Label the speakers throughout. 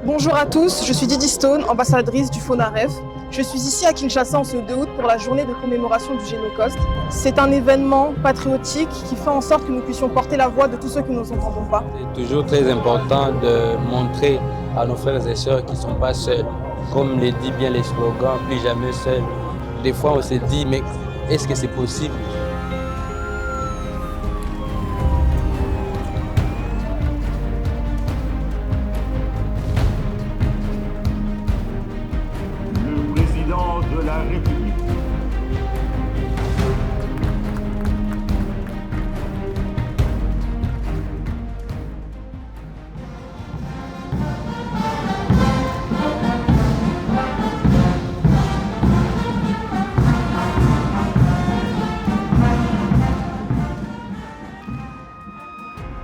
Speaker 1: Bonjour à tous, je suis Didi Stone, ambassadrice du FONAREV. Je suis ici à Kinshasa en ce 2 août pour la journée de commémoration du Génocoste. C'est un événement patriotique qui fait en sorte que nous puissions porter la voix de tous ceux qui ne nous entendons pas.
Speaker 2: C'est toujours très important de montrer à nos frères et sœurs qu'ils ne sont pas seuls. Comme le dit bien les slogans, plus jamais seuls. Des fois on se dit, mais est-ce que c'est possible ?
Speaker 3: Le président de la République.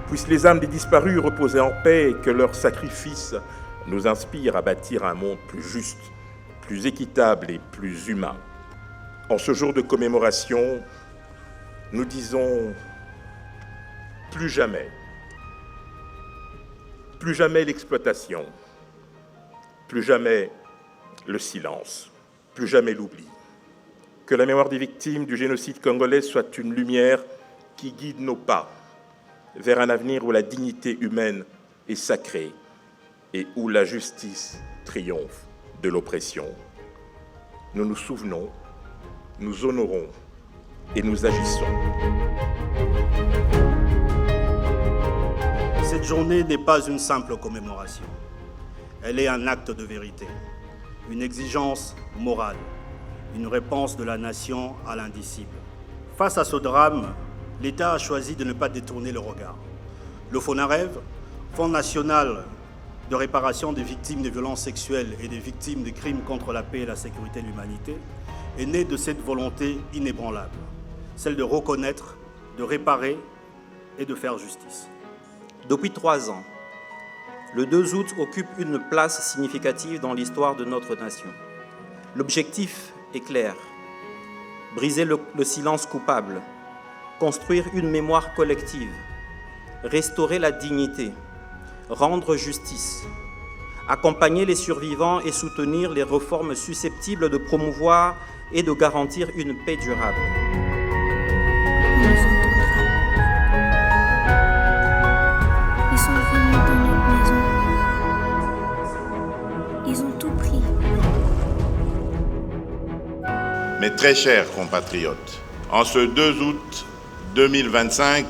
Speaker 4: Puissent les âmes des disparus reposer en paix et que leur sacrifice nous inspire à bâtir un monde plus juste, plus équitable et plus humain. En ce jour de commémoration, nous disons plus jamais l'exploitation, plus jamais le silence, plus jamais l'oubli. Que la mémoire des victimes du génocide congolais soit une lumière qui guide nos pas vers un avenir où la dignité humaine est sacrée et où la justice triomphe de l'oppression. Nous nous souvenons, nous honorons et nous agissons.
Speaker 5: Cette journée n'est pas une simple commémoration. Elle est un acte de vérité, une exigence morale, une réponse de la nation à l'indicible. Face à ce drame, l'État a choisi de ne pas détourner le regard. Le FONAREV, Fonds national de réparation des victimes de violences sexuelles et des victimes de crimes contre la paix et la sécurité de l'humanité, est né de cette volonté inébranlable, celle de reconnaître, de réparer et de faire justice.
Speaker 6: Depuis 3 ans, le 2 août occupe une place significative dans l'histoire de notre nation. L'objectif est clair, briser le silence coupable, construire une mémoire collective, restaurer la dignité, rendre justice, accompagner les survivants et soutenir les réformes susceptibles de promouvoir et de garantir une paix durable.
Speaker 7: Ils sont venus dans notre maison. Ils ont tout pris.
Speaker 3: Mes très chers compatriotes, en ce 2 août 2025,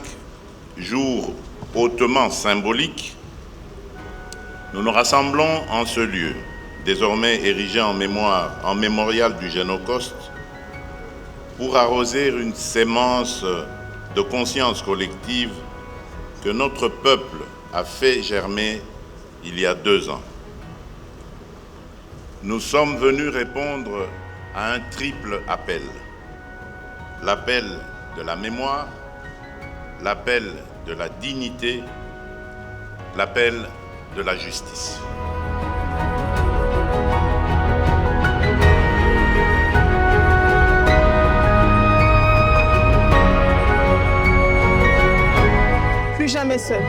Speaker 3: jour hautement symbolique, nous nous rassemblons en ce lieu, désormais érigé en mémorial du Génocoste, pour arroser une sémence de conscience collective que notre peuple a fait germer il y a 2 ans. Nous sommes venus répondre à un triple appel. L'appel de la mémoire, l'appel de la dignité, l'appel de la justice.
Speaker 1: Plus jamais seul.